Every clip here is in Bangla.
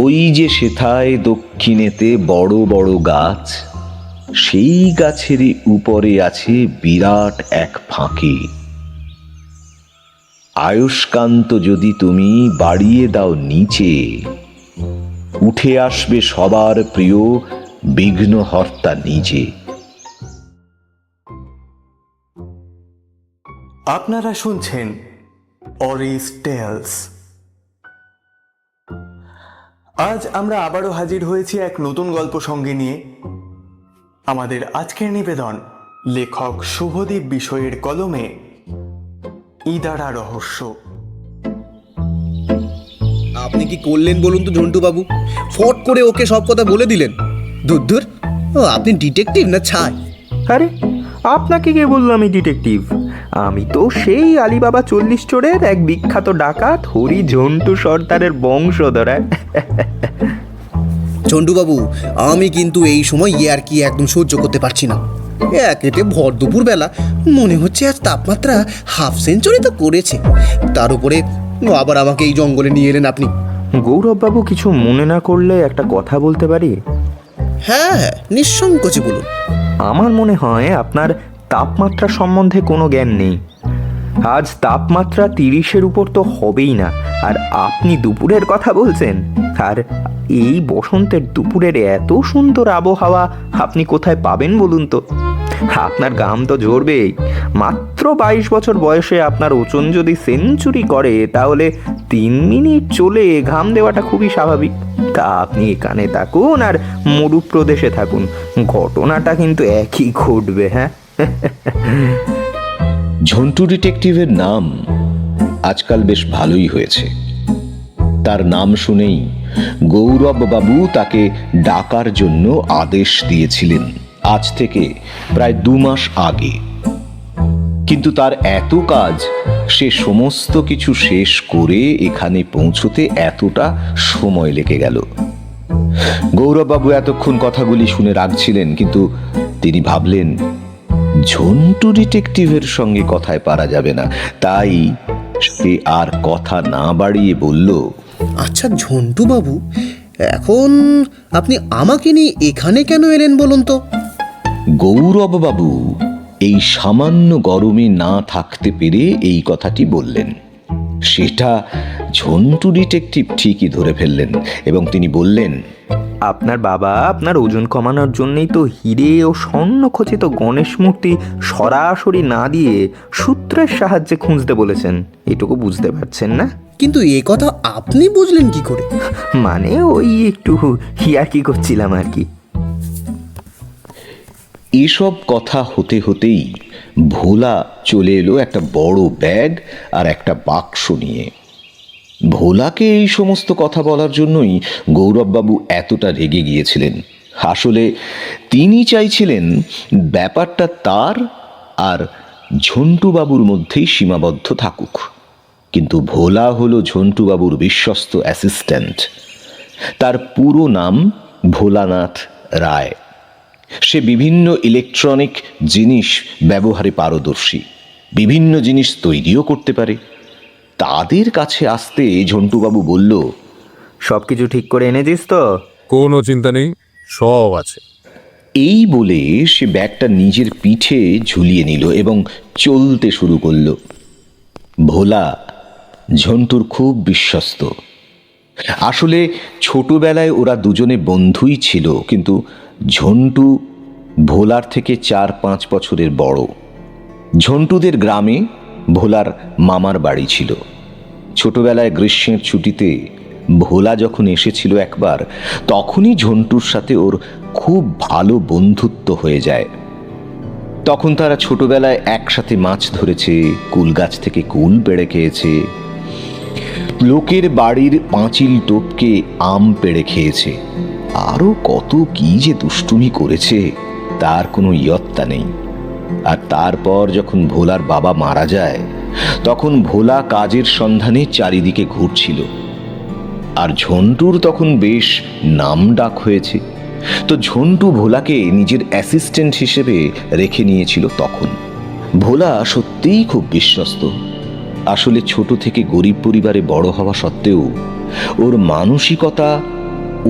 ওই যে সেথায় দক্ষিণেতে বড় বড় গাছ, সেই গাছেরই উপরে আছে বিরাট এক ফাঁকে। আয়ুষ্কান্ত যদি তুমি বাড়িয়ে দাও নিচে, উঠে আসবে সবার প্রিয় বিঘ্নহর্তা নিজে। আপনারা শুনছেন অরিস টেলস। আজ আমরা আবারও হাজির হয়েছি এক নতুন গল্প সঙ্গে নিয়ে। আমাদের আজকের নিবেদন লেখক শুভদীপ বিষয়ের কলমে ইদারা রহস্য। আপনি কি করলেন বলুন তো ঝন্টু বাবু? ফট করে ওকে সব কথা বলে দিলেন। দূর আপনি ডিটেকটিভ না ছাই? আরে আপনাকে কে বললো আমি ডিটেকটিভ? আমি তো সেই আলিবাবা 40 চোরের এক বিখ্যাত ডাকাত হরি ঝন্টু সর্দারের বংশধর। ঝন্টু বাবু, আমি কিন্তু এই সময় ইয়ার্কি একদম সহ্য করতে পারছি না। একেতে ভর দুপুর বেলা মনে হচ্ছে আজ তাপমাত্রা হাফ সেঞ্চুরি তো করেছে, তার উপরে আবার আমাকে এই জঙ্গলে নিয়ে এলেন আপনি। গৌরববাবু কিছু মনে না করলে একটা কথা বলতে পারি? হ্যাঁ, নিঃসংকোচে বলুন। আমার মনে হয় আপনার তাপমাত্রা সম্বন্ধে কোনো জ্ঞান নেই। আজ তাপমাত্রা 30-এর উপর তো হবেই না, আর আপনি দুপুরের কথা বলছেন। আর এই বসন্তের দুপুরের এত সুন্দর আবহাওয়া আপনি কোথায় পাবেন বলুন তো? আপনার ঘাম তো ঝরবেই। মাত্র 22 বছর বয়সে আপনার ওজন যদি সেঞ্চুরি করে, তাহলে 3 মিনিট চলে ঘাম দেওয়াটা খুবই স্বাভাবিক। তা আপনি এখানে থাকুন আর মরু প্রদেশে থাকুন, ঘটনাটা কিন্তু একই ঘটবে। হ্যাঁ, ঝন্টু ডিটেকটিভের নাম আজকাল বেশ ভালোই হয়েছে। তার নাম শুনেই গৌরব বাবু তাকে ডাকার জন্য আদেশ দিয়েছিলেন আজ থেকে প্রায় 2 মাস আগে। কিন্তু তার এত কাজ, সে সমস্ত কিছু শেষ করে এখানে পৌঁছতে এতটা সময় লেগে গেল। গৌরববাবু এতক্ষণ কথাগুলি শুনে রাখছিলেন, কিন্তু তিনি ভাবলেন ঝন্টু ডিটেকটিভের সঙ্গে কথায় পারা যাবে না। তাই সে আর কথা না বাড়িয়ে বলল, আচ্ছা ঝন্টু বাবু, এখন আপনি আমাকে নিয়ে এখানে কেন এলেন বলুন তো? গৌরববাবু এই সামান্য গরমে না থাকতে পেরে এই কথাটি বললেন। সেটা ঝন্টু ডিটেকটিভ ঠিকই ধরে ফেললেন এবং তিনি বললেন, আপনার বাবা আপনার ওজন কমানোর জন্যই তো হিরে ও স্বর্ণ খচিত গণেশ মূর্তি সরাসরি না দিয়ে সূত্রের সাহায্যে খুঁজতে বলেছেন। এটুকু বুঝতে পারছেন না? কিন্তু এ কথা আপনি বুঝলেন কি করে? মানে ওই একটু হিয়াকি করছিলাম আর কি। এসব কথা হতে হতেই ভোলা চলে এলো একটা বড় ব্যাগ আর একটা বাক্স নিয়ে। ভোলাকে এই সমস্ত কথা বলার জন্যই গৌরববাবু এতটা রেগে গিয়েছিলেন। আসলে তিনি চাইছিলেন ব্যাপারটা তার আর ঝন্টুবাবুর মধ্যেই সীমাবদ্ধ থাকুক। কিন্তু ভোলা হলো ঝন্টুবাবুর বিশ্বস্ত অ্যাসিস্ট্যান্ট। তার পুরো নাম ভোলানাথ রায়। সে বিভিন্ন ইলেকট্রনিক জিনিস ব্যবহারে পারদর্শী, বিভিন্ন জিনিস তৈরিও করতে পারে। তাদের কাছে আসতে ঝন্টুবাবু বলল, সব কিছু ঠিক করে এনেছিস তো? কোনো চিন্তা নেই, সব আছে। এই বলে সে ব্যাগটা নিজের পিঠে ঝুলিয়ে নিল এবং চলতে শুরু করল। ভোলা ঝন্টুর খুব বিশ্বস্ত। আসলে ছোটবেলায় ওরা দুজনে বন্ধুই ছিল, কিন্তু ঝন্টু ভোলার থেকে 4-5 বছরের বড়। ঝন্টুদের গ্রামে ভোলার মামার বাড়ি ছিল। ছোটবেলায় গ্রীষ্মের ছুটিতে ভোলা যখন এসেছিল একবার, তখনই ঝন্টুর সাথে ওর খুব ভালো বন্ধুত্ব হয়ে যায়। তখন তারা ছোটবেলায় একসাথে মাছ ধরেছে, কুল গাছ থেকে কুল পেড়ে খেয়েছে, লোকের বাড়ির পাঁচিল টপকে আম পেড়ে খেয়েছে, আরো কত কি যে দুষ্টুমি করেছে তার কোনো ইয়ত্তা নেই। আর তারপর যখন ভোলার বাবা মারা যায়, তখন ভোলা কাজের সন্ধানে চারিদিকে ঘুরছিল। আর ঝন্টুর তখন বেশ নাম ডাক হয়েছে, তো ঝন্টু ভোলাকে নিজের অ্যাসিস্ট্যান্ট হিসেবে রেখে নিয়েছিল তখন। ভোলা সত্যিই খুব বিশ্বস্ত। আসলে ছোট থেকে গরিব পরিবারে বড় হওয়া সত্ত্বেও ওর মানসিকতা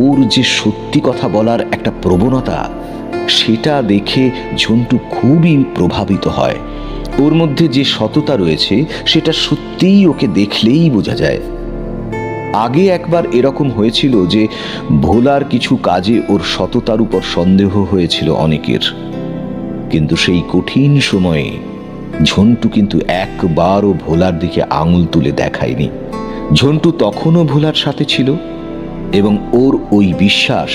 ওর যে সত্যি কথা বলার একটা প্রবণতা, সেটা দেখে ঝন্টু খুবই প্রভাবিত হয়। ওর মধ্যে যে সততা রয়েছে সেটা সত্যিই ওকে দেখলেই বোঝা যায়। আগে একবার এরকম হয়েছিল যে ভোলার কিছু কাজে ওর সততার উপর সন্দেহ হয়েছিল অনেকের, কিন্তু সেই কঠিন সময়ে ঝন্টু কিন্তু একবারও ভোলার দিকে আঙুল তুলে দেখায়নি। ঝন্টু তখনও ভোলার সাথে ছিল এবং ওর ওই বিশ্বাস,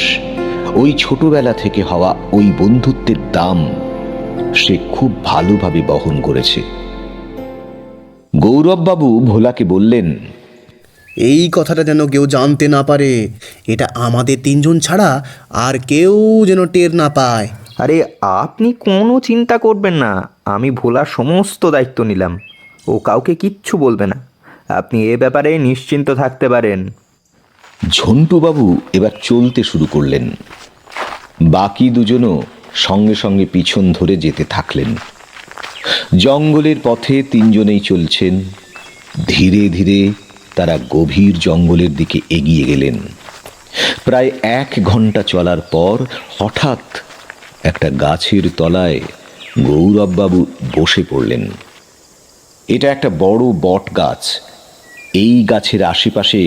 ওই ছোটবেলা থেকে হওয়া ওই বন্ধুত্বের দাম সে খুব ভালোভাবে বহন করেছে। গৌরববাবু ভোলাকে বললেন, এই কথাটা যেন কেউ জানতে না পারে, এটা আমাদের তিনজন ছাড়া আর কেউ যেন টের না পায়। আরে আপনি কোনো চিন্তা করবেন না, আমি ভোলার সমস্ত দায়িত্ব নিলাম। ও কাউকে কিচ্ছু বলবে না, আপনি এ ব্যাপারে নিশ্চিন্ত থাকতে পারেন। ঝন্টুবাবু এবার চলতে শুরু করলেন। বাকি দুজনও সঙ্গে সঙ্গে পিছন ধরে যেতে থাকলেন। জঙ্গলের পথে তিনজনেই চলছেন। ধীরে ধীরে তারা গভীর জঙ্গলের দিকে এগিয়ে গেলেন। প্রায় 1 ঘন্টা চলার পর হঠাৎ একটা গাছের তলায় গৌরববাবু বসে পড়লেন। এটা একটা বড় বট গাছ। এই গাছের আশেপাশে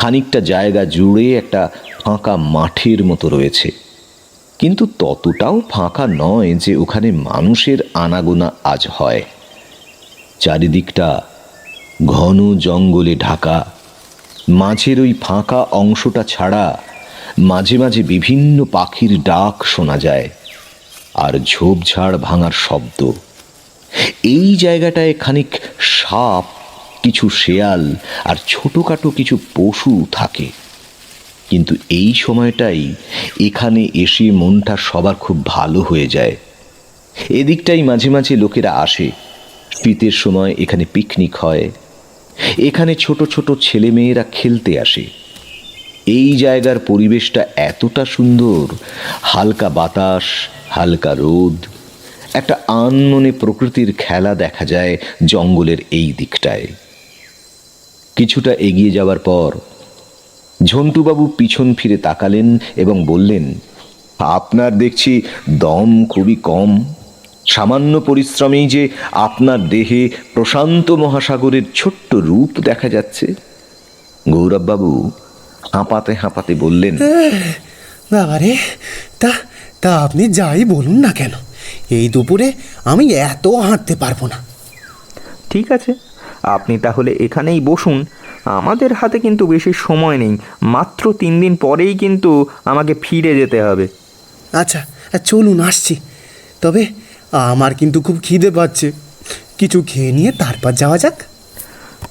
খানিকটা জায়গা জুড়ে একটা ফাঁকা মাঠের মতো রয়েছে, কিন্তু ততটাও ফাঁকা নয় যে ওখানে মানুষের আনাগোনা আজ হয়। চারিদিকটা ঘন জঙ্গলে ঢাকা। মাঝের ওই ফাঁকা অংশটা ছাড়া মাঝে মাঝে বিভিন্ন পাখির ডাক শোনা যায় আর ঝোপঝাড় ভাঙার শব্দ। এই জায়গাটায় খানিক সাপ, কিছু শেয়াল আর ছোটখাটো কিছু পশু থাকে, কিন্তু এই সময়টাই এখানে এসে মনটা সবার খুব ভালো হয়ে যায়। এদিকটাই মাঝে মাঝে লোকেরা আসে। শীতের সময় এখানে পিকনিক হয়। এখানে ছোট ছোট ছেলেমেয়েরা খেলতে আসে। এই জায়গার পরিবেশটা এতটা সুন্দর, হালকা বাতাস, হালকা রোদ, একটা আনমনে প্রকৃতির খেলা দেখা যায় জঙ্গলের এই দিকটায়। কিছুটা এগিয়ে যাওয়ার পর ঝন্টুবাবু পিছন ফিরে তাকালেন এবং বললেন, আপনার দেখছি দম খুবই কম। সামান্য পরিশ্রমেই যে আপনার দেহে প্রশান্ত মহাসাগরের ছোট্ট রূপ দেখা যাচ্ছে। গৌরববাবু হাঁপাতে হাঁপাতে বললেন, বাবারে, তা তা আপনি যাই বলুন না কেন, এই দুপুরে আমি এত হাঁটতে পারবো না। ঠিক আছে, আপনি তাহলে এখানেই বসুন। আমাদের হাতে কিন্তু বেশি সময় নেই, মাত্র 3 দিন পরেই কিন্তু আমাকে ফিরে যেতে হবে। আচ্ছা, চলুন, আসছি। তবে আমার কিন্তু খুব খিদে পাচ্ছে, কিছু খেয়ে নিয়ে তারপর যাওয়া যাক।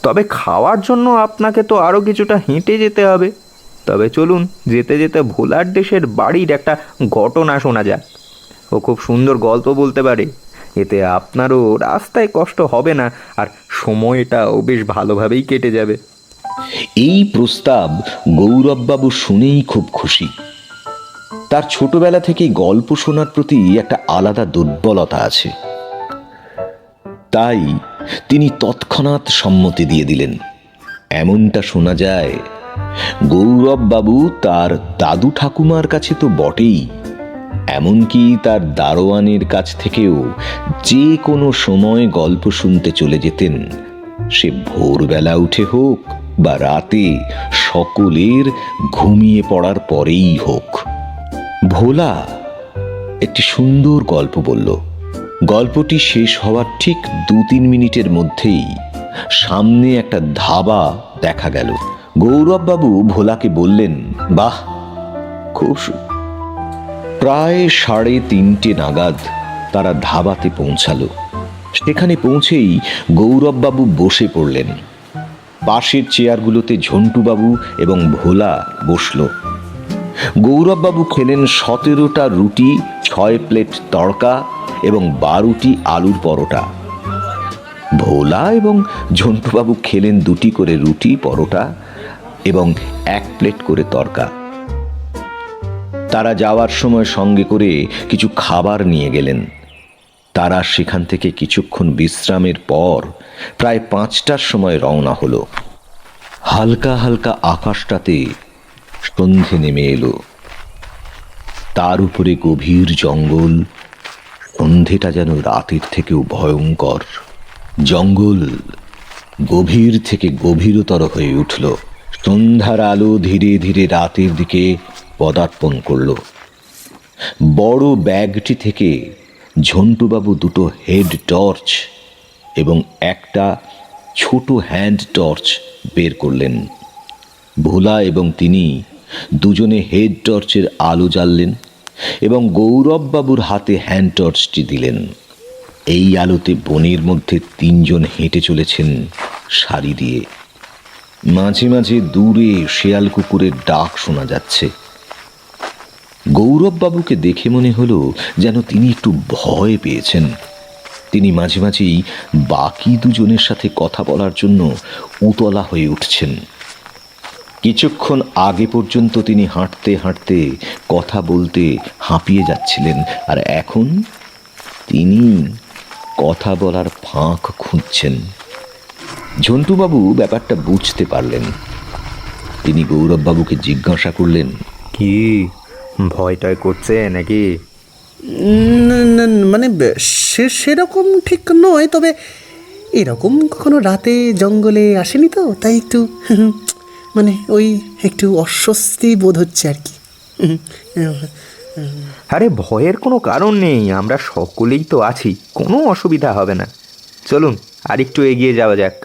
তবে খাওয়ার জন্য আপনাকে তো আরও কিছুটা হেঁটে যেতে হবে। তবে চলুন, যেতে যেতে ভোলার দেশের বাড়ির একটা ঘটনা শোনা যাক। ও খুব সুন্দর গল্প বলতে পারে, এতে আপনারও রাস্তায় কষ্ট হবে না আর সময়টাও বেশ ভালোভাবেই কেটে যাবে। এই প্রস্তাব গৌরববাবু শুনেই খুব খুশি। তার ছোটবেলা থেকেই গল্প শোনার প্রতি একটা আলাদা দুর্বলতা আছে, তাই তিনি তৎক্ষণাৎ সম্মতি দিয়ে দিলেন। এমনটা শোনা যায় গৌরববাবু তার দাদু ঠাকুমার কাছে তো বটেই, এমনকি তার দারোয়ানের কাছ থেকেও যে কোনো সময় গল্প শুনতে চলে যেতেন। সে ভোরবেলা উঠে হোক বা রাতে সকলের ঘুমিয়ে পড়ার পরেই হোক। ভোলা একটি সুন্দর গল্প বলল। গল্পটি শেষ হওয়ার ঠিক 2-3 মিনিটের মধ্যেই সামনে একটা ধাবা দেখা গেল। গৌরববাবু ভোলাকে বললেন, বাহ, খুব প্রায় 3:30 নাগাদ তারা ধাবাতে পৌঁছালো। সেখানে পৌঁছেই গৌরববাবু বসে পড়লেন। পাশের চেয়ারগুলোতে ঝন্টুবাবু এবং ভোলা বসল। গৌরববাবু খেলেন 17টা রুটি, 6 প্লেট তড়কা এবং 12টি আলুর পরোটা। ভোলা এবং ঝন্টুবাবু খেলেন 2টি করে রুটি, পরোটা এবং 1 প্লেট করে তড়কা। তারা যাওয়ার সময় সঙ্গে করে কিছু খাবার নিয়ে গেলেন। তারা সেখান থেকে কিছুক্ষণ বিশ্রামের পর প্রায় 5টার সময় রওনা হলো। হালকা হালকা আকাশটাতে সন্ধে নেমে এলো। তার উপরে গভীর জঙ্গল। সন্ধেটা যেন রাতের থেকেও ভয়ঙ্কর। জঙ্গল গভীর থেকে গভীরতর হয়ে উঠল। সন্ধ্যার আলো ধীরে ধীরে রাতের দিকে পদার্পণ করল। বড় ব্যাগটি থেকে ঝন্টুবাবু দুটো হেড টর্চ এবং একটা ছোট হ্যান্ড টর্চ বের করলেন। ভোলা এবং তিনি দুজনে হেড টর্চের আলো জ্বাললেন এবং গৌরববাবুর হাতে হ্যান্ড টর্চটি দিলেন। এই আলোতে বনের মধ্যে তিনজন হেঁটে চলেছেন সারি দিয়ে। মাঝে মাঝে দূরে শেয়াল কুকুরের ডাক শোনা যাচ্ছে। গৌরববাবুকে দেখে মনে হলো যেন তিনি একটু ভয় পেয়েছেন। তিনি মাঝে মাঝেই বাকি দুজনের সাথে কথা বলার জন্য উতলা হয়ে উঠছেন। কিছুক্ষণ আগে পর্যন্ত তিনি হাঁটতে হাঁটতে কথা বলতে হাঁপিয়ে যাচ্ছিলেন, আর এখন তিনি কথা বলার ফাঁক খুঁজছেন। ঝন্টুবাবু ব্যাপারটা বুঝতে পারলেন। তিনি গৌরববাবুকে জিজ্ঞাসা করলেন, কি ভয় টয় করছে নাকি? মানে সেরকম ঠিক নয়, তবে এরকম কখনো রাতে জঙ্গলে আসেনি তো, তাই একটু মানে ওই একটু অস্বস্তি বোধ হচ্ছে আর কি। আরে ভয়ের কোনো কারণ নেই, আমরা সকলেই তো আছি, কোনো অসুবিধা হবে না। চলুন আর একটু এগিয়ে যাওয়া যাক।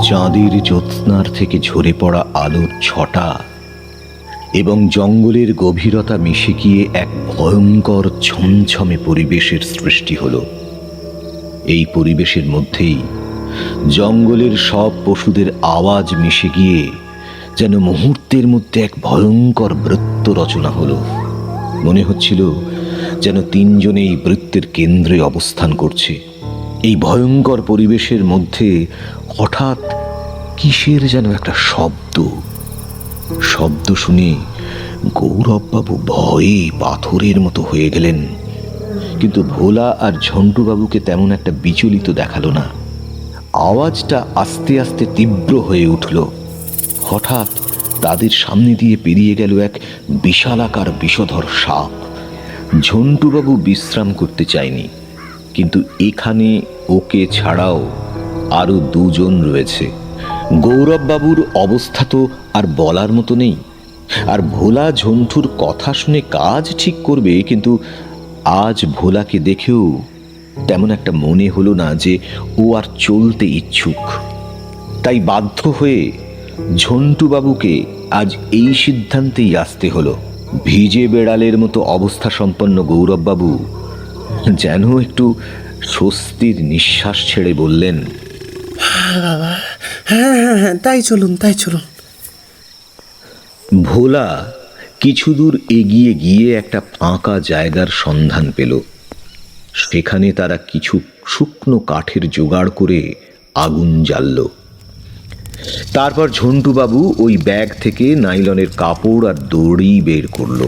চাঁদের জ্যোৎস্নার থেকে ঝরে পড়া আলোর ছটা এবং জঙ্গলের গভীরতা মিশে গিয়ে এক ভয়ঙ্কর ছমছমে পরিবেশের সৃষ্টি হলো। এই পরিবেশের মধ্যেই জঙ্গলের সব পশুদের আওয়াজ মিশে গিয়ে যেন মুহূর্তের মধ্যে এক ভয়ঙ্কর বৃত্ত রচনা হলো। মনে হচ্ছিল যেন তিনজনেই বৃত্তের কেন্দ্রে অবস্থান করছে। এই ভয়ঙ্কর পরিবেশের মধ্যে হঠাৎ কিসের যেন একটা শব্দ শুনে গৌরববাবু ভয়ে পাথরের মতো হয়ে গেলেন। কিন্তু ভোলা আর ঝন্টুবাবুকে তেমন একটা বিচলিত দেখালো না। আওয়াজটা আস্তে আস্তে তীব্র হয়ে উঠল। হঠাৎ তাদের সামনে দিয়ে পেরিয়ে গেল এক বিশালাকার বিষধর সাপ। ঝন্টুবাবু বিশ্রাম করতে চায়নি, কিন্তু এখানে ওকে ছাড়াও আরো দুজন রয়েছে। গৌরববাবুর অবস্থা তো আর বলার মতো নেই। আর ভোলা ঝন্টুর কথা শুনে কাজ ঠিক করবে, কিন্তু আজ ভোলাকে দেখেও তেমন একটা মনে হলো না যে ও আর চলতে ইচ্ছুক। তাই বাধ্য হয়ে ঝন্টুবাবুকে আজ এই সিদ্ধান্তেই আসতে হলো। ভিজে বেড়ালের মতো অবস্থা সম্পন্ন গৌরববাবু যেন একটু স্বস্তির নিঃশ্বাস ছেড়ে বললেন, বাবা, হ্যাঁ হ্যাঁ হ্যাঁ, তাই চলুন। ভোলা কিছু দূর এগিয়ে গিয়ে একটা ফাঁকা জায়গার সন্ধান পেল। সেখানে তারা কিছু শুকনো কাঠের জোগাড় করে আগুন জ্বালল। তারপর ঝন্টুবাবু ওই ব্যাগ থেকে নাইলনের কাপড় আর দড়ি বের করলো।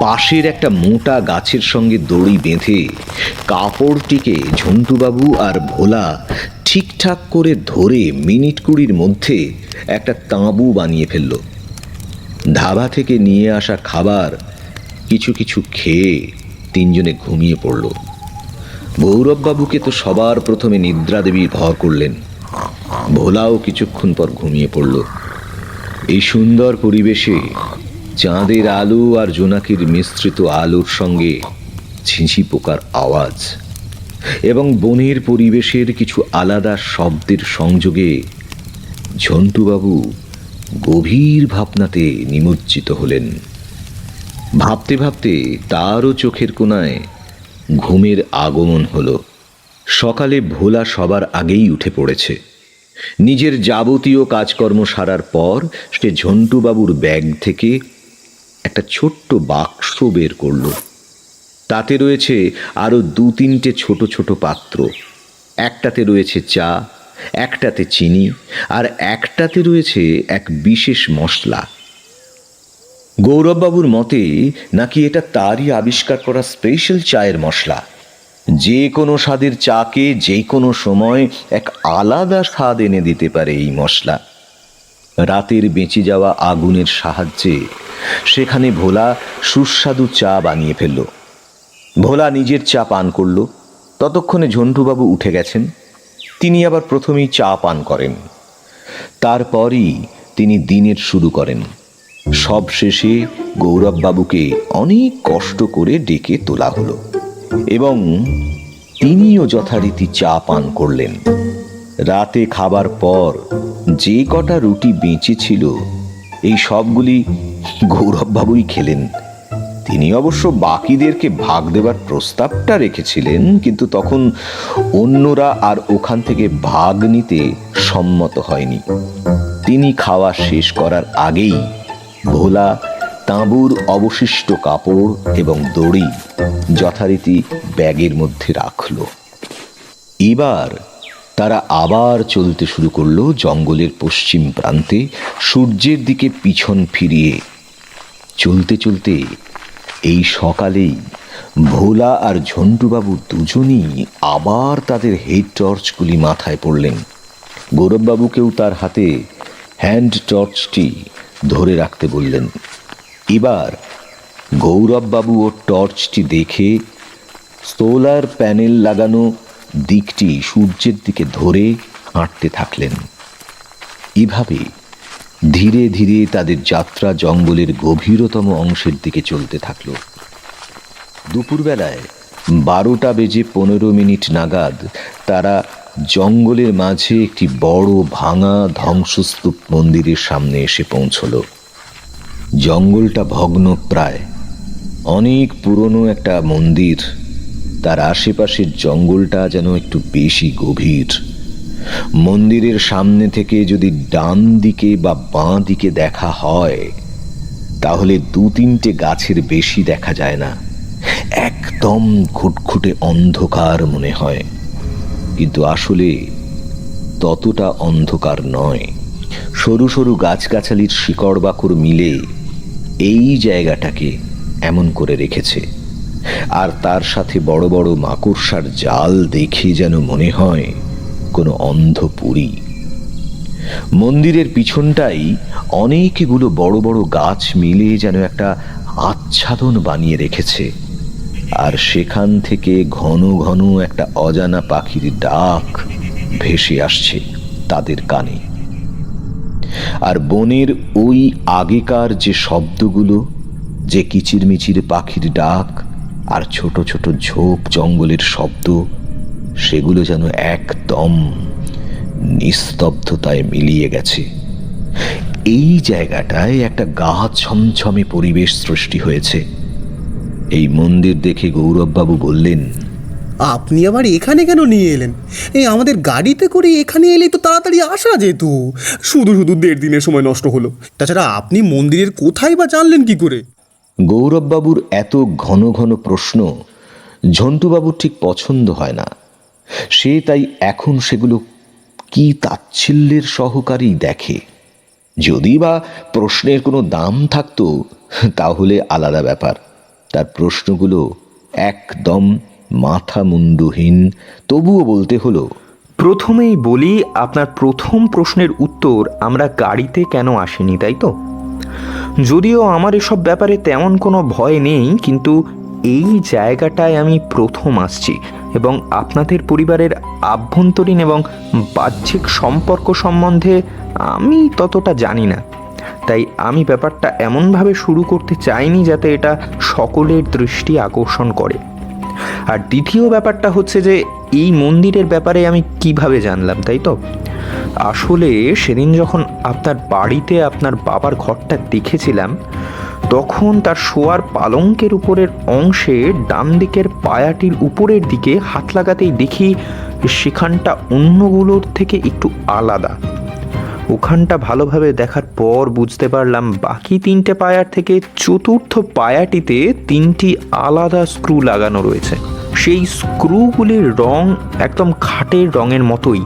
পাশের একটা মোটা গাছের সঙ্গে দড়ি বেঁধে কাপড়টিকে ঝন্টুবাবু আর ভোলা ঠিকঠাক করে ধরে মিনিট 20 মধ্যে একটা তাঁবু বানিয়ে ফেলল। ধাবা থেকে নিয়ে আসা খাবার কিছু কিছু খেয়ে তিনজনে ঘুমিয়ে পড়ল। গৌরববাবুকে তো সবার প্রথমে নিদ্রা দেবী ভর করলেন। ভোলাও কিছুক্ষণ পর ঘুমিয়ে পড়ল। এই সুন্দর পরিবেশে চাঁদের আলো আর জোনাকির মিশ্রিত আলোর সঙ্গে ঝিঁঝি পোকার আওয়াজ এবং বনের পরিবেশের কিছু আলাদা শব্দের সংযোগে ঝন্টুবাবু গভীর ভাবনাতে নিমজ্জিত হলেন। ভাবতে ভাবতে তারও চোখের কোণায় ঘুমের আগমন হলো। সকালে ভোলা সবার আগেই উঠে পড়েছে। নিজের যাবতীয় কাজকর্ম সারার পর সে ঝন্টুবাবুর ব্যাগ থেকে একটা ছোট্ট বাক্স বের করল। তাতে রয়েছে আরো 2-3টে ছোট ছোট পাত্র। একটাতে রয়েছে চা, একটাতে চিনি, আর একটাতে রয়েছে এক বিশেষ মশলা। গৌরববাবুর মতে নাকি এটা তারই আবিষ্কার করা স্পেশাল চায়ের মশলা। যে কোনো স্বাদের চাকে যে কোনো সময় এক আলাদা স্বাদ এনে দিতে পারে এই মশলা। রাতের বেঁচে যাওয়া আগুনের সাহায্যে সেখানে ভোলা সুস্বাদু চা বানিয়ে ফেলল। ভোলা নিজের চা পান করল। ততক্ষণে ঝন্টুবাবু উঠে গেছেন। তিনি আবার প্রথমেই চা পান করেন। তারপরই তিনি দিনের শুরু করেন। সব শেষে গৌরববাবুকে অনেক কষ্ট করে ডেকে তোলা হলো এবং তিনিও যথারীতি চা পান করলেন। রাতে খাবার পর যে কটা রুটি বেঁচে ছিল এই সবগুলি গৌরববাবুই খেলেন। তিনি অবশ্য বাকিদেরকে ভাগ দেবার প্রস্তাবটা রেখেছিলেন, কিন্তু তখন অন্যরা আর ওখান থেকে ভাগ নিতে সম্মত হয়নি। তিনি খাওয়া শেষ করার আগেই ভোলা তাঁবুর অবশিষ্ট কাপড় এবং দড়ি যথারীতি ব্যাগের মধ্যে রাখল। এবার তারা আবার চলতে শুরু করলো জঙ্গলের পশ্চিম প্রান্তে, সূর্যের দিকে পিছন ফিরিয়ে। চলতে চলতে এই সকালেই ভোলা আর ঝন্টুবাবু দুজনই আবার তাদের হেড টর্চগুলি মাথায় পড়লেন। গৌরববাবুকেও তার হাতে হ্যান্ড টর্চটি ধরে রাখতে বললেন। এবার গৌরববাবু ও টর্চটি দেখে সোলার প্যানেল লাগানো দিকটি সূর্যের দিকে ধরে হাঁটতে থাকলেন। এভাবে ধীরে ধীরে তাদের যাত্রা জঙ্গলের গভীরতম অংশের দিকে চলতে থাকল। দুপুরবেলায় 12:15 নাগাদ তারা জঙ্গলের মাঝে একটি বড় ভাঙা ধ্বংসস্তূপ মন্দিরের সামনে এসে পৌঁছল। জঙ্গলটা ভগ্ন প্রায়, অনেক পুরনো একটা মন্দির। তার আশেপাশের জঙ্গলটা যেন একটু বেশি গভীর। মন্দিরের সামনে থেকে যদি ডান দিকে বা বাঁ দিকে দেখা হয় তাহলে 2-3টে গাছের বেশি দেখা যায় না। একদম ঘুটঘুটে অন্ধকার মনে হয়, কিন্তু আসলে ততটা অন্ধকার নয়। সরু সরু গাছগাছালির শিকড় বাকড় মিলে এই জায়গাটাকে এমন করে রেখেছে। আর তার সাথে বড় বড় মাকড়সার জাল দেখে যেন মনে হয় কোনো অন্ধপুরী। মন্দিরের পিছনটাই অনেকগুলো বড় বড় গাছ মিলে যেন একটা আচ্ছাদন বানিয়ে রেখেছে। আর সেখান থেকে ঘন ঘন একটা অজানা পাখির ডাক ভেসে আসছে তাদের কানে। আর বনের ওই আগেকার যে শব্দগুলো, যে কিচিরমিচির পাখির ডাক আর ছোট ছোট ঝোপ জঙ্গলের শব্দ, সেগুলো যেন একদম নিস্তব্ধতায় মিলিয়ে গেছে। এই জায়গাটায় একটা গা ছমছমে পরিবেশ সৃষ্টি হয়েছে। এই মন্দির দেখে গৌরববাবু বললেন, আপনি আবার এখানে কেন নিয়ে এলেন? এই আমাদের গাড়িতে করে এখানে এলেই তো তাড়াতাড়ি আসা যেত। শুধু শুধু 1.5 দিনের সময় নষ্ট হলো। তাছাড়া আপনি মন্দিরের কোথায় বা জানলেন কি করে? গৌরববাবুর এত ঘন ঘন প্রশ্ন ঝন্টুবাবুর ঠিক পছন্দ হয় না। সে তাই এখন সেগুলো কি তাচ্ছিল্যের সহকারেই দেখে। যদি বা প্রশ্নের কোনো দাম থাকতো তাহলে আলাদা ব্যাপার। তার প্রশ্নগুলো একদম মাথা মুন্ডুহীন, তবুও বলতে হলো। প্রথমেই বলি, আপনার প্রথম প্রশ্নের উত্তর আমরা গাড়িতে কেন আসিনি, তাই তো? যদিও আমার এসব ব্যাপারে তেমন কোনো ভয় নেই, কিন্তু এই জায়গাটায় আমি প্রথম আসছি এবং আপনাদের পরিবারের আভ্যন্তরীণ এবং বাহ্যিক সম্পর্ক সম্বন্ধে আমি ততটা জানি না। তাই আমি ব্যাপারটা এমনভাবে শুরু করতে চাইনি যাতে এটা সকলের দৃষ্টি আকর্ষণ করে। আর দ্বিতীয় ব্যাপারটা হচ্ছে যে এই মন্দিরের ব্যাপারে আমি কিভাবে জানলাম, তাই তো? আসলে সেদিন যখন আপনার বাড়িতে আপনার বাবার ঘরটা দেখেছিলাম, তখন তার শোয়ার পালঙ্কের উপরের অংশে ডান দিকের পায়াটির উপরের দিকে হাত লাগাতেই দেখি সেখানটা অন্যগুলোর থেকে একটু আলাদা। ওখানটা ভালোভাবে দেখার পর বুঝতে পারলাম বাকি 3টে পায়ার থেকে চতুর্থ পায়াটিতে 3টি আলাদা স্ক্রু লাগানো রয়েছে। সেই স্ক্রুগুলির রং একদম খাটের রঙের মতোই,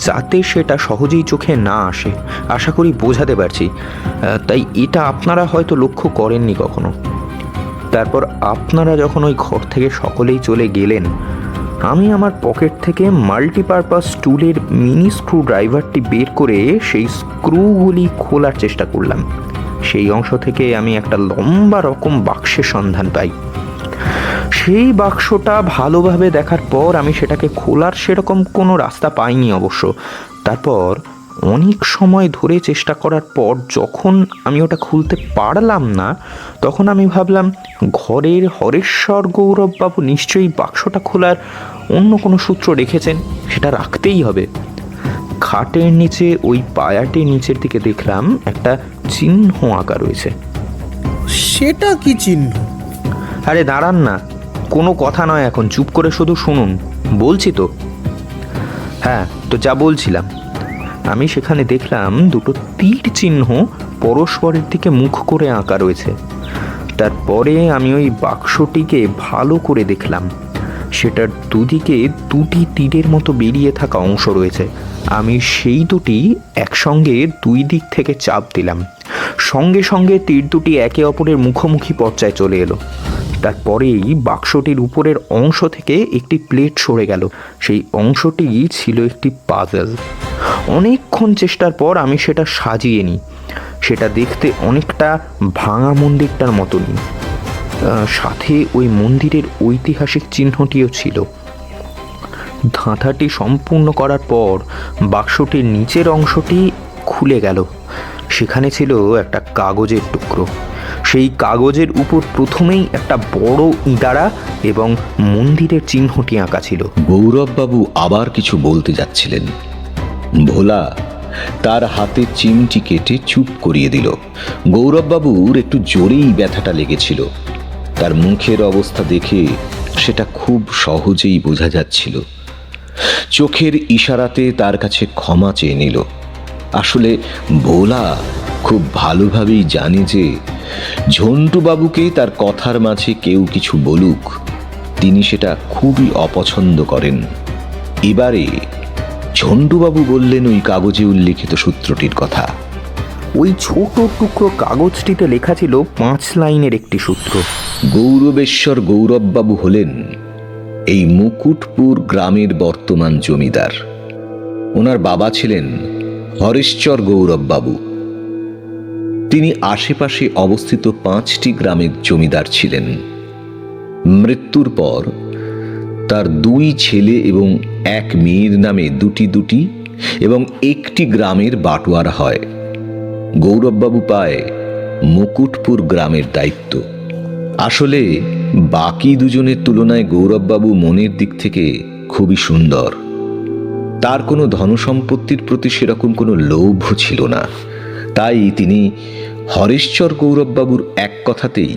যাতে সেটা সহজেই চোখে না আসে। আশা করি বোঝাতে পারছি। তাই এটা আপনারা হয়তো লক্ষ্য করেননি কখনো। তারপর আপনারা যখন ওই ঘর থেকে সকলেই চলে গেলেন, আমি আমার পকেট থেকে মাল্টিপারপাস টুলের মিনি স্ক্রু ড্রাইভারটি বের করে সেই স্ক্রুগুলি খোলার চেষ্টা করলাম। সেই অংশ থেকে আমি একটা লম্বা রকম বাক্সের সন্ধান পাই। সেই বাক্সটা ভালোভাবে দেখার পর আমি সেটাকে খোলার সেরকম কোনো রাস্তা পাইনি অবশ্য। তারপর অনেক সময় ধরে চেষ্টা করার পর যখন আমি ওটা খুলতে পারলাম না, তখন আমি ভাবলাম ঘরের হরেশ্বর গৌরববাবু নিশ্চয়ই বাক্সটা খোলার অন্য কোনো সূত্র রেখেছেন, সেটা রাখতেই হবে। খাটের নিচে ওই পায়াটির নিচের দিকে দেখলাম একটা চিহ্ন আঁকা রয়েছে। সেটা কি চিহ্ন? আরে দাঁড়ান না, কোনো কথা নয় এখন, চুপ করে শুধু শুনুন, বলছি তো। হ্যাঁ, তো যা বলছিলাম, আমি সেখানে দেখলাম দুটো তীর চিহ্ন পরস্পরের দিকে মুখ করে আঁকা রয়েছে। তারপরে আমি ওই বাক্সটিকে ভালো করে দেখলাম, সেটার দুদিকে দুটি তীরের মতো বেরিয়ে থাকা অংশ রয়েছে। আমি সেই দুটি একসঙ্গে দুই দিক থেকে চাপ দিলাম, সঙ্গে সঙ্গে তীর দুটি একে অপরের মুখোমুখি পর্যায়ে চলে এলো। তারপরেই বাক্সটির উপরের অংশ থেকে একটি প্লেট সরে গেল। সেই অংশটি ছিল একটি পাজল। অনেকক্ষণ চেষ্টার পর আমি সেটা সাজিয়ে নিই। সেটা দেখতে অনেকটা ভাঙা মন্দিরটার মতনই, সাথে ওই মন্দিরের ঐতিহাসিক চিহ্নটিও ছিল। ধাঁধাটি সম্পূর্ণ করার পর বাক্সটির নিচের অংশটি খুলে গেল। সেখানে ছিল একটা কাগজের টুকরো। সেই কাগজের উপর প্রথমেই একটা বড় ইঁদারা এবং মন্দিরের চিহ্নটি আঁকা ছিল। গৌরববাবু আবার কিছু বলতে যাচ্ছিলেন, ভোলা তার হাতে চিমটি কেটে চুপ করিয়ে দিল। গৌরববাবুর একটু জোরেই ব্যথাটা লেগেছিল। তার মুখের অবস্থা দেখে সেটা খুব সহজেই বোঝা যাচ্ছিল। চোখের ইশারাতে তার কাছে ক্ষমা চেয়ে নিল। আসলে ভোলা খুব ভালোভাবেই জানে যে ঝন্টুবাবুকে তার কথার মাঝে কেউ কিছু বলুক, তিনি সেটা খুবই অপছন্দ করেন। এবারে ঝন্টুবাবু বললেন ওই কাগজে উল্লিখিত সূত্রটির কথা। ওই ছোট টুকরো কাগজটিতে লেখা ছিল 5 লাইনের একটি সূত্র। গৌরবেশ্বর গৌরববাবু হলেন এই মুকুটপুর গ্রামের বর্তমান জমিদার। ওনার বাবা ছিলেন হরেশ্বর গৌরববাবু। তিনি আশেপাশে অবস্থিত 5টি গ্রামের জমিদার ছিলেন। মৃত্যুর পর তার 2 ছেলে এবং 1 মেয়ের নামে দুটি এবং একটি গ্রামের বাটোয়ারা হয়। গৌরববাবু পায় মুকুটপুর গ্রামের দায়িত্ব। আসলে বাকি দুজনের তুলনায় গৌরববাবু মনের দিক থেকে খুবই সুন্দর। তার কোনো ধনসম্পত্তির প্রতি সেরকম কোনো লোভ ছিল না। তাই তিনি হরেশ্বর গৌরববাবুর এক কথাতেই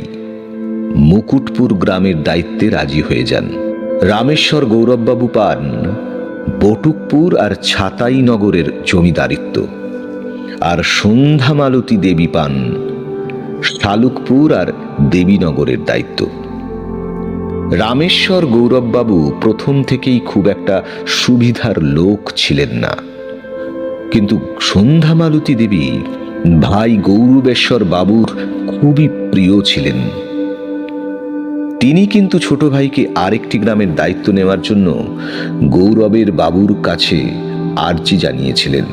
মুকুটপুর গ্রামের দায়িত্বে রাজি হয়ে যান। রামেশ্বর গৌরববাবু পান বটুকপুর আর ছাতাইনগরের জমিদারিত্ব, আর সন্ধ্যামালতী দেবী পান শালুকপুর আর দেবীনগরের দায়িত্ব। রামেশ্বর গৌরববাবু প্রথম থেকেই খুব একটা সুবিধার লোক ছিলেন না, কিন্তু সন্ধ্যামালতী দেবী ভাই গৌরবেশ্বর বাবুর খুবই প্রিয় ছিলেন। তিনি কিন্তু ছোট ভাইকে আরেকটি গ্রামের দায়িত্ব নেওয়ার জন্য গৌরবের বাবুর কাছে আর্জি জানিয়েছিলেন,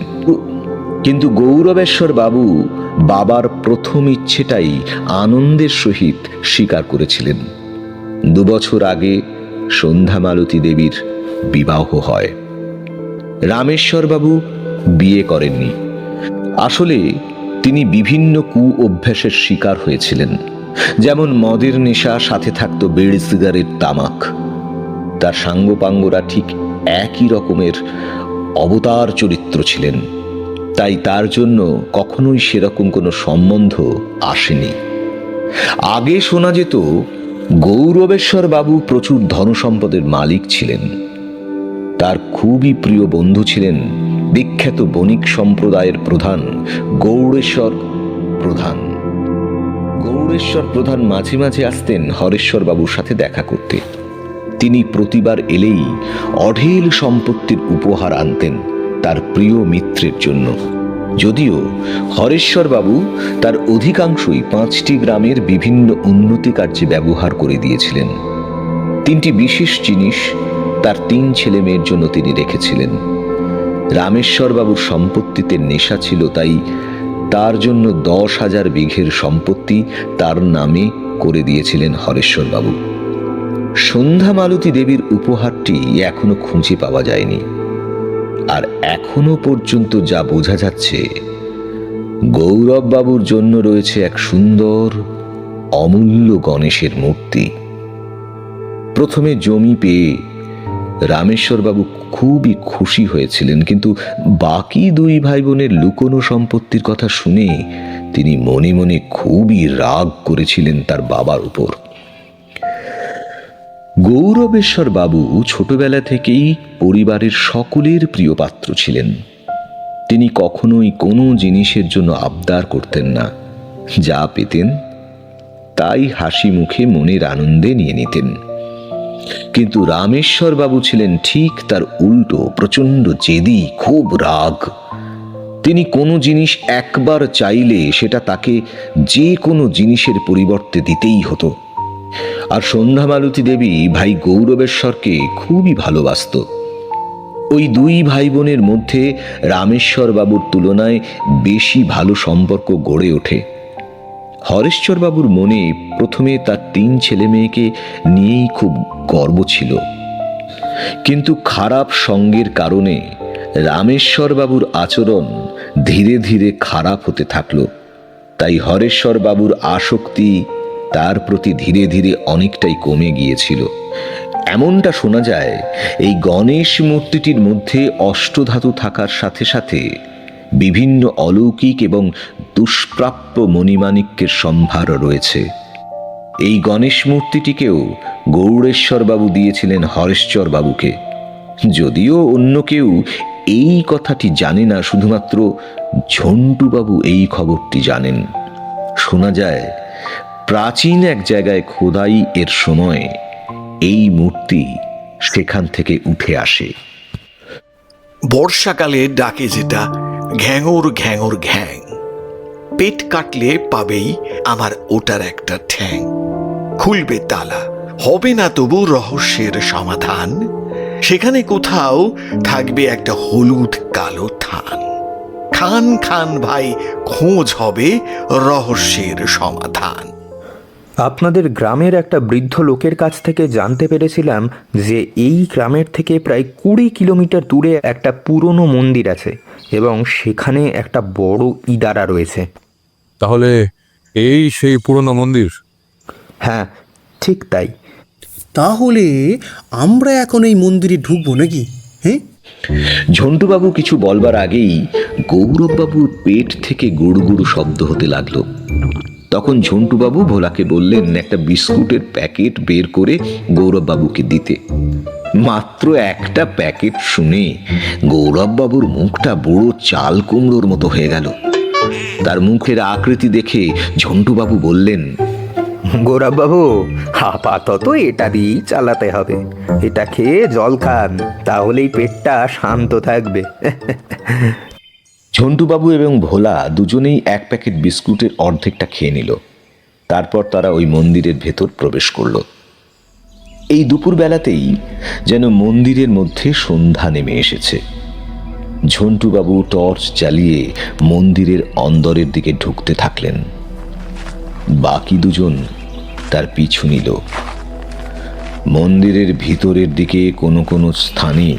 কিন্তু গৌরবেশ্বর বাবু বাবার প্রথম ইচ্ছেটাই আনন্দের সহিত স্বীকার করেছিলেন। 2 বছর আগে সন্ধ্যামালতী দেবীর বিবাহ হয়। রামেশ্বর বাবু বিয়ে করেননি। আসলে তিনি বিভিন্ন অভ্যাসের শিকার হয়েছিলেন, যেমন মদের নেশা, সাথে থাকতো বিড়ি, সিগারেট, তামাক। তার সাঙ্গপাঙ্গরা ঠিক একই রকমের অবতার চরিত্র ছিলেন, তাই তার জন্য কখনোই সেরকম কোনো সম্বন্ধ আসেনি। আগে শোনা যেত গৌরবেশ্বর বাবু প্রচুর ধনসম্পদের মালিক ছিলেন। তার খুবই প্রিয় বন্ধু ছিলেন বিখ্যাত বণিক সম্প্রদায়ের প্রধান গৌড়েশ্বর প্রধান। গৌড়েশ্বর প্রধান মাঝে মাঝে আসতেন হরেশ্বর বাবুর সাথে দেখা করতে। তিনি প্রতিবার এলেই অঢেল সম্পত্তির উপহার আনতেন তার প্রিয় মিত্রের জন্য। যদিও হরেশ্বর বাবু তার অধিকাংশই 5টি গ্রামের বিভিন্ন উন্নতি কার্যে ব্যবহার করে দিয়েছিলেন। 3টি বিশেষ জিনিস তার 3 ছেলে মেয়ের জন্য তিনি রেখেছিলেন। রামেশ্বর বাবুর সম্পত্তিতে নেশা ছিল, তাই তার জন্য 10,000 বিঘের সম্পত্তি তার নামে করে দিয়েছিলেন হরেশ্বর বাবু। সন্ধ্যা মালতী দেবীর উপহারটি এখনো খুঁজে পাওয়া যায়নি, আর এখনো পর্যন্ত যা বোঝা যাচ্ছে, গৌরব বাবুর জন্য রয়েছে এক সুন্দর অমূল্য গণেশের মূর্তি। প্রথমে জমি পেয়ে রামেশ্বর বাবু খুবই খুশি হয়েছিলেন, কিন্তু বাকি 2 ভাই বোনের লুকোনো সম্পত্তির কথা শুনে তিনি মনে মনে খুবই রাগ করেছিলেন তার বাবার উপর। গৌরবেশ্বর বাবু ছোটবেলা থেকেই পরিবারের সকলের প্রিয় পাত্র ছিলেন। তিনি কখনোই কোনো জিনিসের জন্য আবদার করতেন না, যা পেতেন তাই হাসি মুখে মনের আনন্দে নিয়ে নিতেন। কিন্তু রামেশ্বর বাবু ছিলেন ঠিক তার উল্টো, প্রচন্ড জেদি, খুব রাগ। তিনি কোনো জিনিস একবার চাইলে সেটা তাকে যে কোনো জিনিসের পরিবর্তে দিতেই হতো। আর সন্ধ্যা মালতী দেবী ভাই গৌরবেশ্বরকে খুবই ভালোবাসত। ওই 2 ভাই বোনের মধ্যে রামেশ্বর বাবুর তুলনায় বেশি ভালো সম্পর্ক গড়ে ওঠে। হরেশ্বর বাবুর মনে প্রথমে তার 3 ছেলে মেয়েকে নিয়েই খুব গর্ব ছিল, কিন্তু খারাপ সঙ্গের কারণে রামেশ্বর বাবুর আচরণ ধীরে ধীরে খারাপ হতে থাকলো। তাই হরেশ্বর বাবুর আসক্তি তার প্রতি ধীরে ধীরে অনেকটাই কমে গিয়েছিল। এমনটা শোনা যায়, এই গণেশ মূর্তিটির মধ্যে অষ্টধাতু থাকার সাথে সাথে বিভিন্ন অলৌকিক এবং দুষ্প্রাপ্য মণিমাণিক্যের সম্ভার রয়েছে। এই গণেশ মূর্তিটিকেও গৌড়েশ্বর বাবু দিয়েছিলেন হরেশ্বর বাবুকে। যদিও অন্য কেউ এই কথাটি জানে না, শুধুমাত্র ঝন্টু বাবু এই খবরটি জানেন। শোনা যায়, প্রাচীন এক জায়গায় খোদাই এর সময় এই মূর্তি সেখান থেকে উঠে আসে। বর্ষাকালে ডাকে যেটা ঘ্যাঙর ঘ্যাঙর ঘ্যাং, পেট কাটলে পাবেই আমার ওটার একটা ঠ্যাং। খুলবে তালা, হবে না তবু রহস্যের সমাধান, সেখানে কোথাও থাকবে একটা হলুদ কালো থান। খান খান ভাই, খোঁজ হবে রহস্যের সমাধান। আপনাদের গ্রামের একটা বৃদ্ধ লোকের কাছ থেকে জানতে পেরেছিলাম যে এই গ্রামের থেকে প্রায় 20 কিলোমিটার দূরে একটা পুরনো মন্দির আছে এবং সেখানে একটা বড় ইদারা রয়েছে। তাহলে এই সেই পুরনো মন্দির? হ্যাঁ, ঠিক তাই। তাহলে আমরা এখন এই মন্দিরে ঢুকবো নাকি? হ্যাঁ, ঝন্টুবাবু কিছু বলবার আগেই গৌরববাবুর পেট থেকে গুড়ু গুড়ু শব্দ হতে লাগলো। তখন ঝন্টুবাবু ভোলাকে বললেন একটা বিস্কুটের প্যাকেট বের করে গৌরববাবুকে দিতে। মাত্র একটা প্যাকেট শুনে গৌরববাবুর মুখটা বড় চাল কুমড়োর মতো হয়ে গেল। তার মুখের আকৃতি দেখে ঝন্টুবাবু বললেন, গৌরববাবু, আপাতত এটা দিয়েই চালাতে হবে। এটা খেয়ে জল খান, তাহলেই পেটটা শান্ত থাকবে। ঝন্টুবাবু এবং ভোলা দুজনেই এক প্যাকেট বিস্কুটের অর্ধেকটা খেয়ে নিল। তারপর তারা ওই মন্দিরের ভেতর প্রবেশ করল। এই দুপুরবেলাতেই যেন মন্দিরের মধ্যে সন্ধ্যা নেমে এসেছে। ঝন্টুবাবু টর্চ জ্বালিয়ে মন্দিরের অন্দরের দিকে ঢুকতে থাকলেন। বাকি দুজন তার পিছু নিল। মন্দিরের ভিতরের দিকে কোনো কোনো স্থানে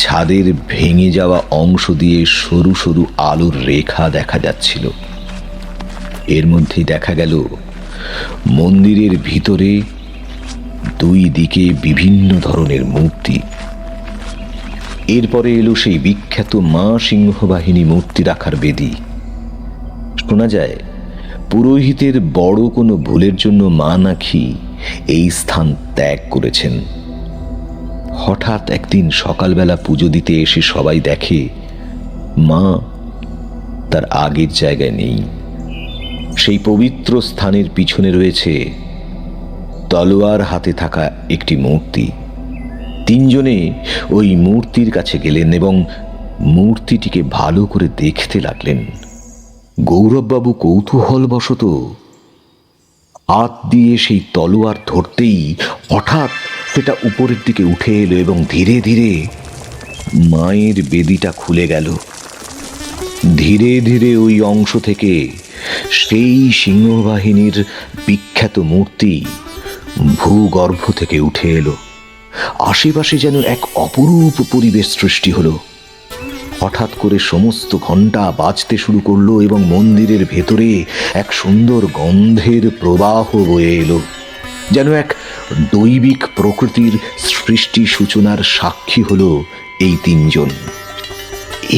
ছাদের ভেঙে যাওয়া অংশ দিয়ে সরু সরু আলোর রেখা দেখা যাচ্ছিল। এর মধ্যেই দেখা গেল মন্দিরের ভিতরে 2 দিকে বিভিন্ন ধরনের মূর্তি। এরপরে এলো সেই বিখ্যাত মা সিংহবাহিনী মূর্তি রাখার বেদি। শোনা যায়, পুরোহিতের বড় কোনো ভুলের জন্য মা নাকি এই স্থান ত্যাগ করেছেন। হঠাৎ একদিন সকালবেলা পুজো দিতে এসে সবাই দেখে মা তার আগের জায়গায় নেই। সেই পবিত্র স্থানের পিছনে রয়েছে তলোয়ার হাতে থাকা একটি মূর্তি। 3 জনে ওই মূর্তির কাছে গেলেন এবং মূর্তিটিকে ভালো করে দেখতে লাগলেন। গৌরববাবু কৌতূহলবশত হাত দিয়ে সেই তলোয়ার ধরতেই হঠাৎ সেটা উপরের দিকে উঠে এলো এবং ধীরে ধীরে মায়ের বেদিটা খুলে গেল। ধীরে ধীরে ওই অংশ থেকে সেই সিংহবাহিনীর বিখ্যাত মূর্তি ভূগর্ভ থেকে উঠে এলো। আশেপাশে যেন এক অপরূপ পরিবেশ সৃষ্টি হলো। হঠাৎ করে সমস্ত ঘণ্টা বাজতে শুরু করলো এবং মন্দিরের ভেতরে এক সুন্দর গন্ধের প্রবাহ বয়ে এলো, যেন এক দৈবিক প্রকৃতির সৃষ্টি সূচনার সাক্ষী হলো এই তিনজন।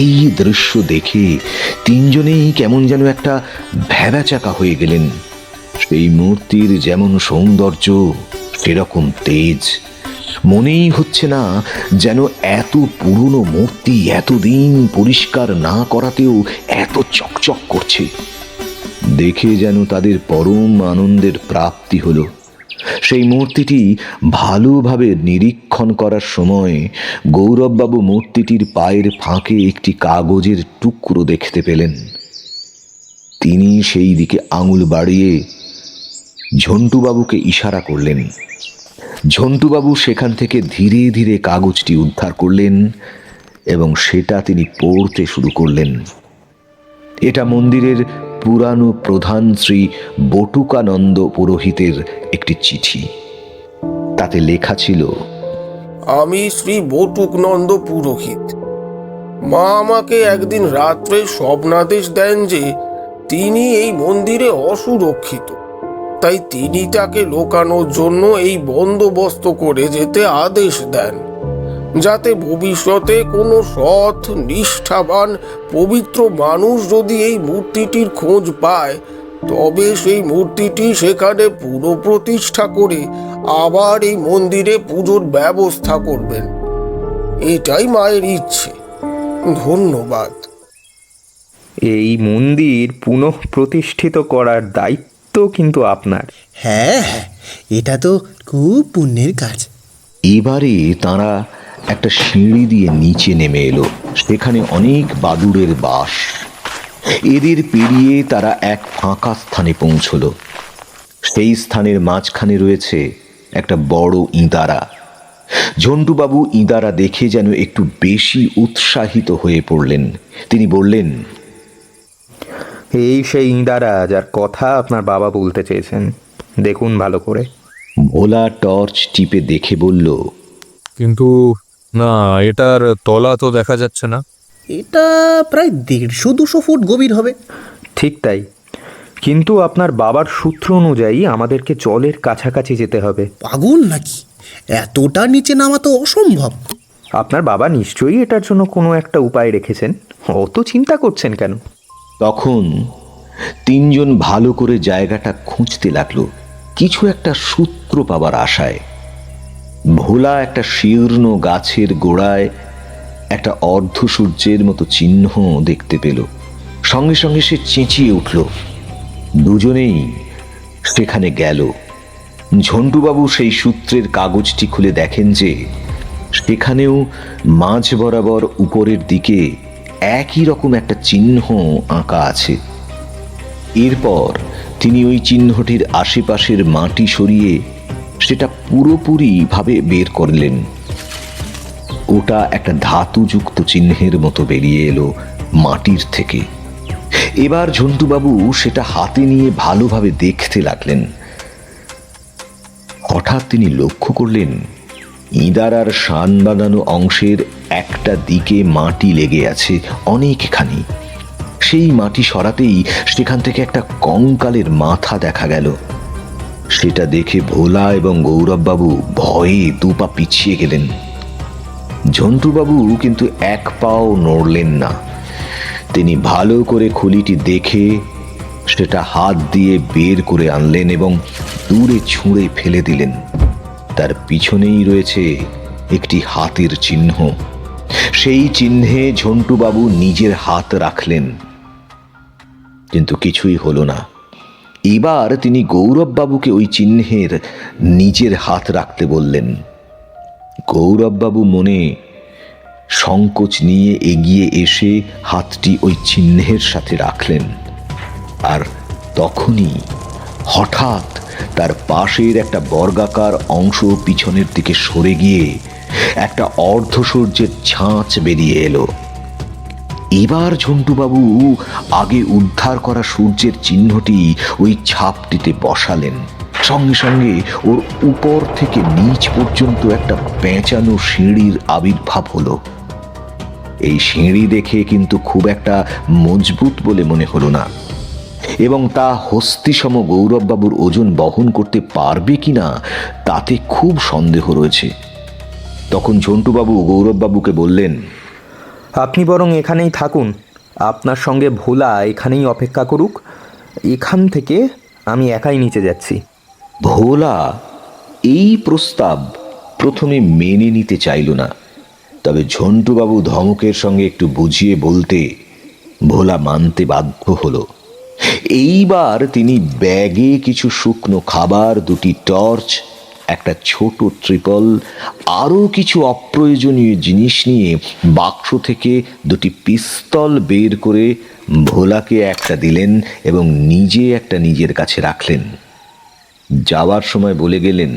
এই দৃশ্য দেখে তিনজনেই কেমন যেন একটা ভ্যাবাচাকা হয়ে গেলেন। সেই মূর্তির যেমন সৌন্দর্য সেরকম তেজ। মনেই হচ্ছে না যেন এত পুরনো মূর্তি এতদিন পরিষ্কার না করাতেও এত চকচক করছে। দেখে যেন তাদের পরম আনন্দের প্রাপ্তি হলো। সেই মূর্তিটি ভালোভাবে নিরীক্ষণ করার সময় গৌরববাবু মূর্তিটির পায়ের ফাঁকে একটি কাগজের টুকরো দেখতে পেলেন। তিনি সেই দিকে আঙুল বাড়িয়ে ঝন্টুবাবুকে ইশারা করলেন। ঝন্টুবাবু সেখান থেকে ধীরে ধীরে কাগজটি উদ্ধার করলেন এবং সেটা তিনি পড়তে শুরু করলেন। এটা মন্দিরের পুরানো প্রধান শ্রী বটুকানন্দ পুরোহিতের একটি চিঠি। তাতে লেখা ছিল, আমি শ্রী বটুকনন্দ পুরোহিত। মা আমাকে একদিন রাত্রে স্বপ্নাদেশ দেন যে তিনি এই মন্দিরে অসুরক্ষিত, তাই তিনি তাকে লোকানোর জন্য এই বন্দোবস্ত করে যেতে আদেশ দেন, যাতে ভবিষ্যতে কোনো সৎ নিষ্ঠাবান পবিত্র মানুষ যদি এই মূর্তিটির খোঁজ পায় তবে সেই মূর্তিটি সেখানে পুনঃপ্রতিষ্ঠা করে আবার এই মন্দিরে পুজোর ব্যবস্থা করবেন। এটাই মায়ের ইচ্ছে। ধন্যবাদ। এই মন্দির পুনঃ প্রতিষ্ঠিত করার দায়িত্ব কিন্তু আপনার। হ্যাঁ হ্যাঁ, এটা তো খুব পুণ্যের কাজ। এবারে তাঁরা একটা সিঁড়ি দিয়ে নিচে নেমে এলো। সেখানে অনেক বাদুড়ের বাস। এদের পেরিয়ে তারা এক ফাঁকা স্থানে পৌঁছলো। সেই স্থানের মাঝখানে রয়েছে একটা বড় ইঁদারা। ঝন্টুবাবু ইঁদারা দেখে যেন একটু বেশি উৎসাহিত হয়ে পড়লেন। তিনি বললেন, এই সেই ইঁদারা যার কথা আপনার বাবা বলতে চেয়েছেন, দেখুন ভালো করে। ভোলা টর্চ টিপে দেখে বলল, কিন্তু না, এটার তলা তো দেখা যাচ্ছে না। এটা প্রায় 150-200 ফুট গভীর হবে। ঠিক তাই, কিন্তু আপনার বাবার সূত্র অনুযায়ী আমাদেরকে জলের কাছাকাছি যেতে হবে। পাগল নাকি? এতটা নিচে নামা তো অসম্ভব। আপনার বাবা নিশ্চয়ই এটার জন্য কোনো একটা উপায় রেখেছেন, অত চিন্তা করছেন কেন? তখন তিনজন ভালো করে জায়গাটা খুঁজতে লাগলো, কিছু একটা সূত্র পাবার আশায়। ভোলা একটা শীর্ণ গাছের গোড়ায় একটা অর্ধসূর্যের মতো চিহ্ন দেখতে পেল। সঙ্গে সঙ্গে সে চেঁচিয়ে উঠল। দুজনেই সেখানে গেল। ঝন্টুবাবু সেই সূত্রের কাগজটি খুলে দেখেন যে সেখানেও মাঝ বরাবর উপরের দিকে একই রকম একটা চিহ্ন আঁকা আছে। এরপর তিনি ওই চিহ্নটির আশেপাশের মাটি সরিয়ে সেটা পুরোপুরিভাবে বের করলেন। ওটা একটা ধাতুযুক্ত চিহ্নের মতো বেরিয়ে এলো মাটির থেকে। এবার ঝন্টুবাবু সেটা হাতে নিয়ে ভালোভাবে দেখতে লাগলেন। হঠাৎ তিনি লক্ষ্য করলেন ইঁদারার শান বাঁধানো অংশের একটা দিকে মাটি লেগে আছে অনেকখানি। সেই মাটি সরাতেই সেখান থেকে একটা কঙ্কালের মাথা দেখা গেল। সেটা দেখে ভোলা এবং গৌরববাবু ভয়ে দুপা পিছিয়ে গেলেন। ঝন্টুবাবু কিন্তু এক পাও নড়লেন না। তিনি ভালো করে খুলিটি দেখে সেটা হাত দিয়ে বের করে আনলেন এবং দূরে ছুঁড়ে ফেলে দিলেন। তার পিছনেই রয়েছে একটি হাতের চিহ্ন। সেই চিহ্নে ঝন্টুবাবু নিজের হাত রাখলেন, কিন্তু কিছুই হলো না। এবার তিনি গৌরববাবুকে ওই চিহ্নের নিজের হাত রাখতে বললেন। গৌরববাবু মনে সংকোচ নিয়ে এগিয়ে এসে হাতটি ওই চিহ্নের সাথে রাখলেন। আর তখনই হঠাৎ তার পাশের একটা বর্গাকার অংশ পিছনের দিকে সরে গিয়ে একটা অর্ধসূর্যের ছাঁচ বেরিয়ে এলো। এবার ঝন্টুবাবু আগে উদ্ধার করা সূর্যের চিহ্নটি ওই ছাপটিতে বসালেন। সঙ্গে সঙ্গে ওর উপর থেকে নিচ পর্যন্ত একটা পেঁচানো সিঁড়ির আবির্ভাব হলো। এই সিঁড়ি দেখে কিন্তু খুব একটা মজবুত বলে মনে হলো না, এবং তা হস্তিসম গৌরববাবুর ওজন বহন করতে পারবে কিনা তাতে খুব সন্দেহ রয়েছে। তখন ঝন্টুবাবু গৌরববাবুকে বললেন, আপনি বরং এখানেই থাকুন, আপনার সঙ্গে ভোলা এখানেই অপেক্ষা করুক। এখান থেকে আমি একাই নিচে যাচ্ছি। ভোলা এই প্রস্তাব প্রথমে মেনে নিতে চাইল না, তবে ঝন্টুবাবু ধমকের সঙ্গে একটু বুঝিয়ে বলতে ভোলা মানতে বাধ্য হলো। এইবার তিনি ব্যাগে কিছু শুকনো খাবার, 2টি টর্চ, একটা ছোট ট্রিপল, আরও কিছু অপ্রয়োজনীয় জিনিস নিয়ে বাক্স থেকে 2টি পিস্তল বের করে ভোলাকে একটা দিলেন এবং নিজে একটা নিজের কাছে রাখলেন। যাওয়ার সময় বলে গেলেন,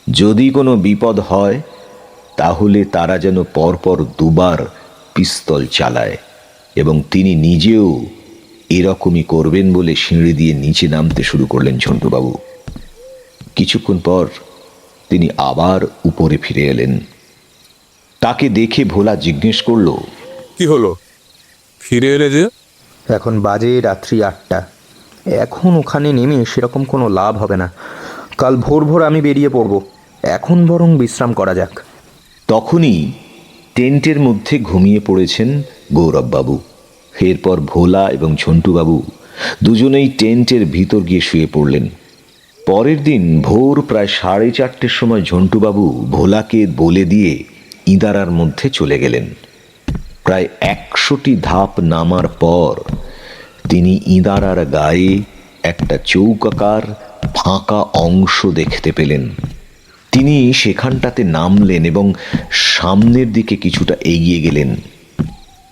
যদি কোনো বিপদ হয় তাহলে তারা যেন পরপর 2বার পিস্তল চালায়, এবং তিনি নিজেও এরকমই করবেন বলে সিঁড়ি দিয়ে নিচে নামতে শুরু করলেন ঝন্টুবাবু। কিছুক্ষণ পর তিনি আবার উপরে ফিরে এলেন। তাকে দেখে ভোলা জিজ্ঞেস করল, কি হলো, ফিরে এলে যে? এখন বাজে রাত্রি 8টা। এখন ওখানে নেমে সেরকম কোনো লাভ হবে না। কাল ভোর ভোর আমি বেরিয়ে পড়ব। এখন বরং বিশ্রাম করা যাক। তখনই টেন্টের মধ্যে ঘুমিয়ে পড়েছেন গৌরববাবু। এরপর ভোলা এবং ঝন্টুবাবু দুজনেই টেন্টের ভিতর গিয়ে শুয়ে পড়লেন। পরের দিন ভোর প্রায় 4:30 সময় ঝন্টুবাবু ভোলাকে বলে দিয়ে ইদারার মধ্যে চলে গেলেন। প্রায় 100টি ধাপ নামার পর তিনি ইদারার গায়ে একটা চৌকাকার ফাঁকা অংশ দেখতে পেলেন। তিনি সেখানটাতে নামলেন এবং সামনের দিকে কিছুটা এগিয়ে গেলেন।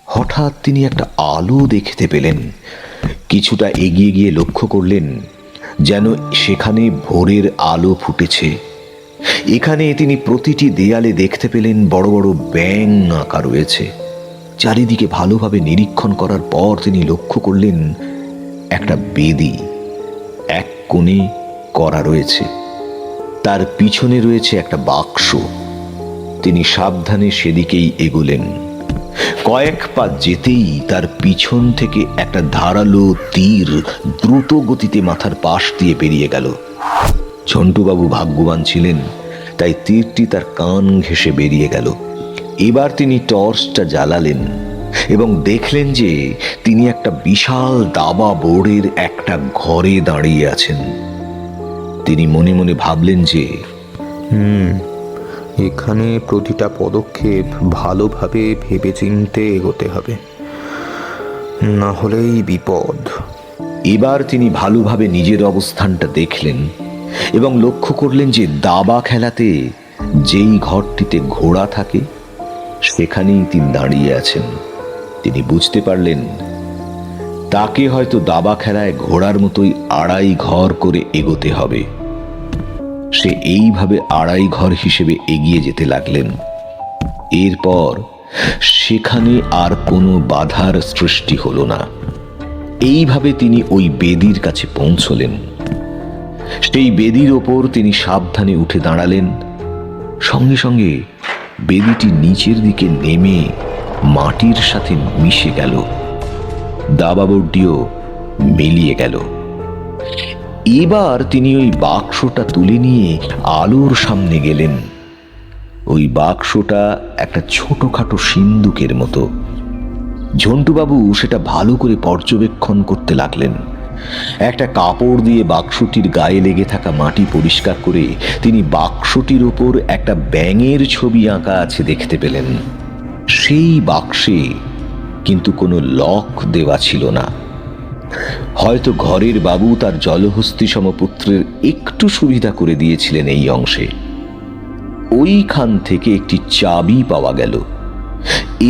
হঠাৎ তিনি একটা আলো দেখতে পেলেন। কিছুটা এগিয়ে গিয়ে লক্ষ্য করলেন যেন সেখানে ভোরের আলো ফুটেছে। এখানে তিনি প্রতিটি দেয়ালে দেখতে পেলেন বড় বড় ব্যাঙ আঁকা রয়েছে। চারিদিকে ভালোভাবে নিরীক্ষণ করার পর তিনি লক্ষ্য করলেন একটা বেদি এক কোণে করা রয়েছে, তার পিছনে রয়েছে একটা বাক্স। তিনি সাবধানে সেদিকেই এগোলেন। কয়েক পা যেতেই তার পিছন থেকে একটা ধারালো তীর দ্রুত গতিতে মাথার পাশ দিয়ে বেরিয়ে গেল। ঝন্টুবাবু ভাগ্যবান ছিলেন, তাই তীরটি তার কান ঘেঁষে বেরিয়ে গেল। এবার তিনি টর্চটা জ্বালালেন এবং দেখলেন যে তিনি একটা বিশাল দাবা বোর্ডের একটা ঘরে দাঁড়িয়ে আছেন। তিনি মনে মনে ভাবলেন যে এখানে প্রতিটা পদক্ষেপ ভালোভাবে ভেবেচিন্তে এগোতে হবে, না হলেই বিপদ। এবার তিনি ভালোভাবে নিজের অবস্থানটা দেখলেন এবং লক্ষ্য করলেন যে দাবা খেলাতে যেই ঘরটিতে ঘোড়া থাকে সেখানেই তিনি দাঁড়িয়ে আছেন। তিনি বুঝতে পারলেন তাকে হয়তো দাবা খেলায় ঘোড়ার মতোই 2.5 ঘর করে এগোতে হবে। সে এইভাবে 2.5 ঘর হিসেবে এগিয়ে যেতে লাগলেন। এরপর সেখানে আর কোনো বাধার সৃষ্টি হলো না। এইভাবে তিনি ওই বেদির কাছে পৌঁছলেন। সেই বেদির ওপর তিনি সাবধানে উঠে দাঁড়ালেন। সঙ্গে সঙ্গে বেদিটি নিচের দিকে নেমে মাটির সাথে মিশে গেল। দাবাবোর্ডটিও মিলিয়ে গেল। এবার তিনি ওই বাক্সটা তুলে নিয়ে আলোর সামনে গেলেন। ওই বাক্সটা একটা ছোটখাটো সিন্দুকের মতো। ঝন্টুবাবু সেটা ভালো করে পর্যবেক্ষণ করতে লাগলেন। একটা কাপড় দিয়ে বাক্সটির গায়ে লেগে থাকা মাটি পরিষ্কার করে তিনি বাক্সটির উপর একটা ব্যাঙের ছবি আঁকা আছে দেখতে পেলেন। সেই বাক্সে কিন্তু কোনো লক দেওয়া ছিল না। হয়তো ঘরের বাবু তার জলহস্তি সমপুত্রের একটু সুবিধা করে দিয়েছিলেন এই অংশে। ওইখান থেকে একটি চাবি পাওয়া গেল।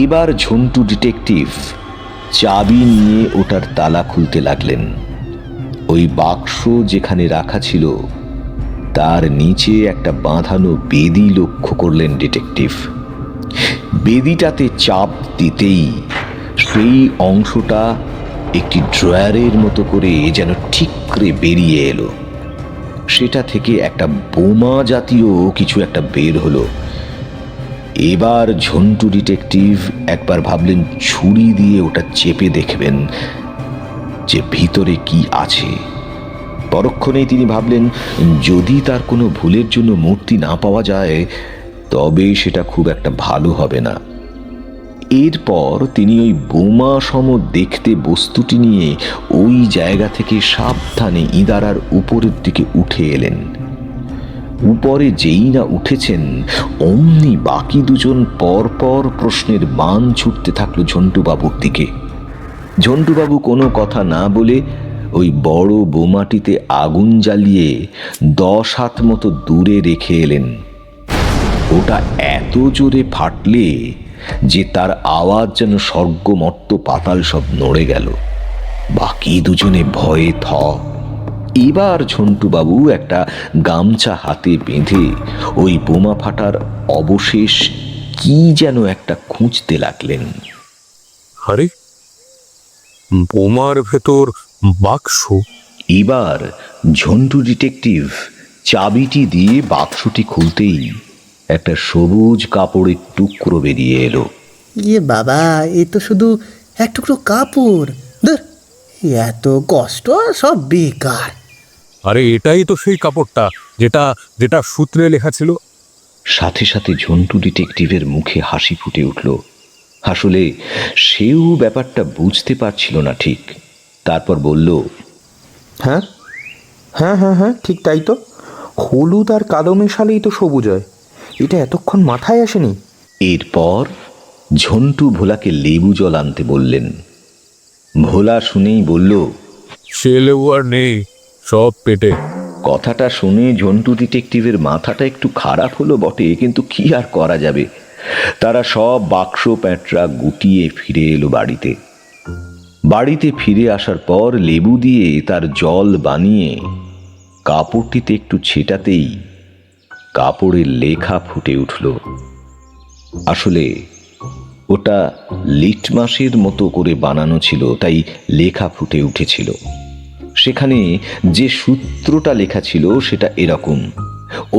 এবার ঝন্টু ডিটেকটিভ চাবি নিয়ে ওটার তালা খুলতে লাগলেন। ওই বাক্স যেখানে রাখা ছিল তার নিচে একটা বাঁধানো বেদি লক্ষ্য করলেন ডিটেকটিভ। বেদিটাতে চাপ দিতেই সেই অংশটা একটি ড্রয়ারের মতো করে যেন ঠিকরে বেরিয়ে এলো। সেটা থেকে একটা বোমা জাতীয় কিছু একটা বের হলো। এবার ঝন্টু ডিটেকটিভ একবার ভাবলেন ছুরি দিয়ে ওটা চেপে দেখবেন যে ভিতরে কি আছে। পরক্ষণেই তিনি ভাবলেন যদি তার কোনো ভুলের জন্য মূর্তি না পাওয়া যায় তবে সেটা খুব একটা ভালো হবে না। এরপর তিনি ওই বোমা সম দেখতে বস্তুটি নিয়ে ওই জায়গা থেকে সাবধানে ইদারার উপরের দিকে উঠে এলেন। উপরে যেই না উঠেছেন অমনি বাকি দুজন পরপর প্রশ্নের বাণ ছুটতে থাকলো ঝন্টুবাবুর দিকে। ঝন্টুবাবু কোনো কথা না বলে ওই বড় বোমাটিতে আগুন জ্বালিয়ে 10 হাত মতো দূরে রেখে এলেন। ওটা এত জোরে ফাটলে যে তার আওয়াজ যেন স্বর্গ মর্ত পাতাল সব নড়ে গেল। বাকি দুজনে ভয়ে থ। এবার ঝন্টুবাবু একটা গামছা হাতে বেঁধে ওই বোমা ফাটার অবশেষ কি যেন একটা খুঁজতে লাগলেন। আরে বোমার ভেতর বাক্স! এবার ঝন্টু ডিটেকটিভ চাবিটি দিয়ে বাক্সটি খুলতেই একটা সবুজ কাপড়ের টুকরো বেরিয়ে এলো। ইয়ে বাবা, এ তো শুধু এক টুকরো কাপড়। ধুর, এত কষ্ট সব বেকার। আরে এটাই তো সেই কাপড়টা যেটা যেটা সূত্রে লেখা ছিল। সাথে সাথে ঝন্টু ডিটেকটিভের মুখে হাসি ফুটে উঠল। আসলে সেও ব্যাপারটা বুঝতে পারছিল না ঠিক। তারপর বলল, হ্যাঁ হ্যাঁ হ্যাঁ হ্যাঁ, ঠিক তাই তো। হলুদ আর কালো মেশালেই তো সবুজ হয়। এটা এতক্ষণ মাথায় আসেনি। এরপর ঝন্টু ভোলাকে লেবু জল আনতে বললেন। ভোলা শুনেই বলল, সে লেবু আর নেই, সব পেটে। কথাটা শুনে ঝন্টু ডিটেকটিভের মাথাটা একটু খারাপ হলো বটে, কিন্তু কি আর করা যাবে। তারা সব বাক্স প্যাঁটরা গুটিয়ে ফিরে এলো বাড়িতে। বাড়িতে ফিরে আসার পর লেবু দিয়ে তার জল বানিয়ে কাপড়টিতে একটু ছেটাতেই কাপড়ের লেখা ফুটে উঠল। আসলে ওটা লিটমাসের মতো করে বানানো ছিল, তাই লেখা ফুটে উঠেছিল। সেখানে যে সূত্রটা লেখা ছিল সেটা এরকম: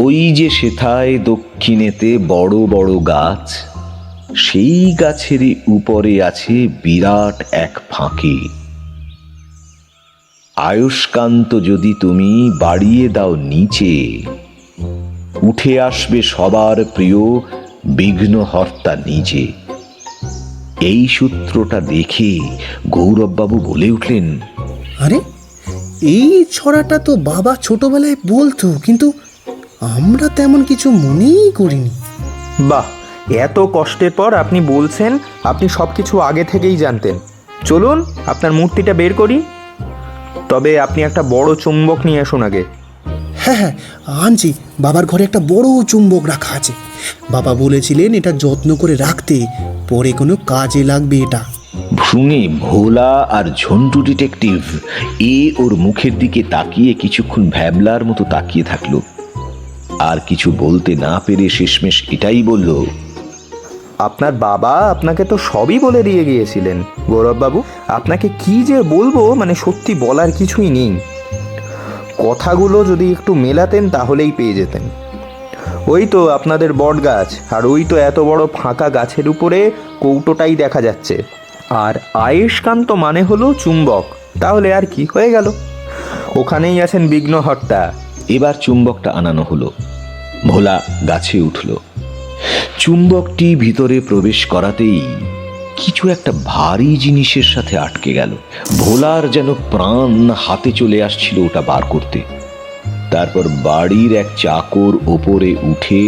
ওই যে সেথায় দক্ষিণেতে বড় বড় গাছ, সেই গাছেরই উপরে আছে বিরাট এক ফাঁকি। আয়ুষ্কান্ত যদি তুমি বাড়িয়ে দাও নিচে, উঠে আসবে সবার প্রিয় বিঘ্নহর্তা নিজে। এই সূত্রটা দেখে গৌরববাবু বলে উঠলেন, আরে, এই ছড়াটা তো বাবা ছোটবেলায় বলতো, কিন্তু আমরা তেমন কিছু মনেই করিনি। বাহ, এত কষ্টের পর আপনি বলছেন আপনি সব কিছু আগে থেকেই জানতেন। চলুন আপনার মূর্তিটা বের করি। তবে আপনি একটা বড় চুম্বক নিয়ে আসুন আগে। হ্যাঁ হ্যাঁ, আনছি। বাবার ঘরে একটা বড় চুম্বক রাখা আছে। বাবা বলেছিলেন এটা যত্ন করে রাখতে, পরে কোনো কাজে লাগবে এটা। শুনে ভোলা আর ঝন্টু ডিটেকটিভ ওর মুখের দিকে তাকিয়ে কিছুক্ষণ ভ্যাবলার মতো তাকিয়ে থাকলো। আর কিছু বলতে না পেরে শেষমেশ এটাই বলল, আপনার বাবা আপনাকে তো সবই বলে দিয়ে গিয়েছিলেন গৌরববাবু। আপনাকে কি যে বলবো, মানে সত্যি বলার কিছুই নেই। কথাগুলো যদি একটু মেলাতেন তাহলেই পেয়ে যেতেন। ওই তো আপনাদের বট গাছ, আর ওই তো এত বড় ফাঁকা গাছের উপরে কৌটোটাই দেখা যাচ্ছে। আর আয়ুষ্কান্ত মানে হলো চুম্বক। তাহলে আর কি, হয়ে গেল। ওখানেই আছেন বিঘ্নহর্তা। এবার চুম্বকটা আনানো হলো। ভোলা গাছে উঠল। চুম্বকটি ভিতরে প্রবেশ করাতেই কিছু একটা ভারী জিনিসের সাথে আটকে গেল। ভোলার যেন প্রাণ হাতে চলে আসছিল ওটা বার করতে। তারপর বাড়ির এক চাকর ওপরে উঠে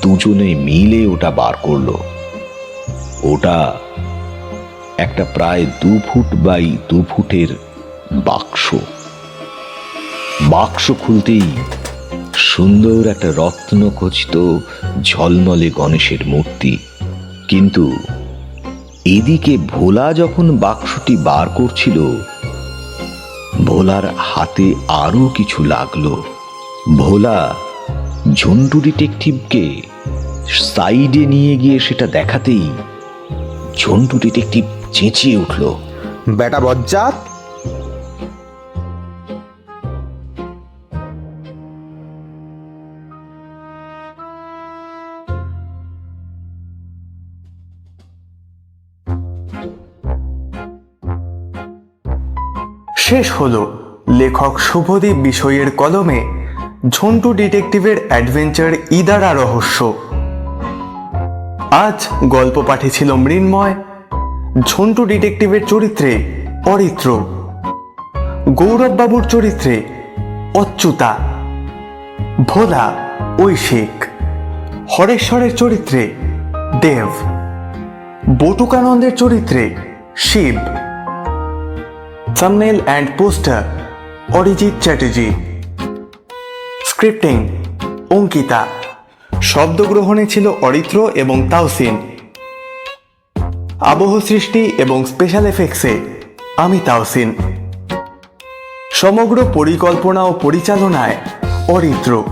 দুজনে মিলে ওটা বার করলো। ওটা একটা প্রায় 2 ফুট বাই 2 ফুটের বাক্স। বাক্স খুলতেই সুন্দর একটা রত্নখচিত ঝলমলে গণেশের মূর্তি। কিন্তু এদিকে ভোলা যখন বাক্সটি বার করছিল, ভোলার হাতে আরো কিছু লাগলো। ভোলা ঝন্টু ডিটেকটিভকে সাইডে নিয়ে গিয়ে সেটা দেখাতেই ঝন্টু ডিটেকটিভ চেঁচিয়ে উঠল, বেটা বজ্জাত, শেষ হলো লেখক শুভদীপ বিষয়ের কলমে ঝন্টু ডিটেকটিভের অ্যাডভেঞ্চার ইদারা রহস্য। আজ গল্প পাঠে ছিল মৃন্ময়, ঝন্টু ডিটেকটিভের চরিত্রে অরিত্র, গৌরববাবুর চরিত্রে অচ্যুতা, ভোলা ঐশিক, হরেশ্বরের চরিত্রে দেব, বটুকানন্দের চরিত্রে Shiv. Thumbnail and poster Arijit Chatterjee, scripting Ankita, শব্দগ্রহণে ছিল অরিত্র এবং তাওসিন, আবহ সৃষ্টি এবং স্পেশাল এফেক্টসে আমি তাওসিন, সমগ্র পরিকল্পনা ও পরিচালনায় অরিত্র।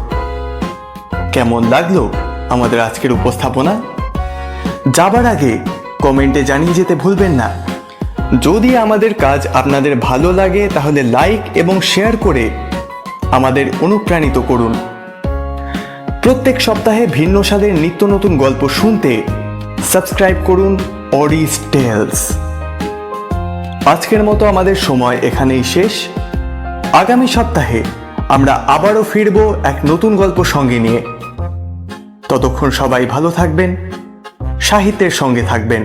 কেমন লাগলো আমাদের আজকের উপস্থাপনা? যাবার আগে কমেন্টে জানিয়ে যেতে ভুলবেন না। যদি আমাদের কাজ আপনাদের ভালো লাগে তাহলে লাইক এবং শেয়ার করে আমাদের অনুপ্রাণিত করুন। প্রত্যেক সপ্তাহে ভিন্ন স্বাদের নিত্য নতুন গল্প শুনতে সাবস্ক্রাইব করুন অরিস টেলস। আজকের মতো আমাদের সময় এখানেই শেষ। আগামী সপ্তাহে আমরা আবারও ফিরব এক নতুন গল্প সঙ্গে নিয়ে। ততক্ষণ সবাই ভালো থাকবেন, সাহিত্যের সঙ্গে থাকবেন।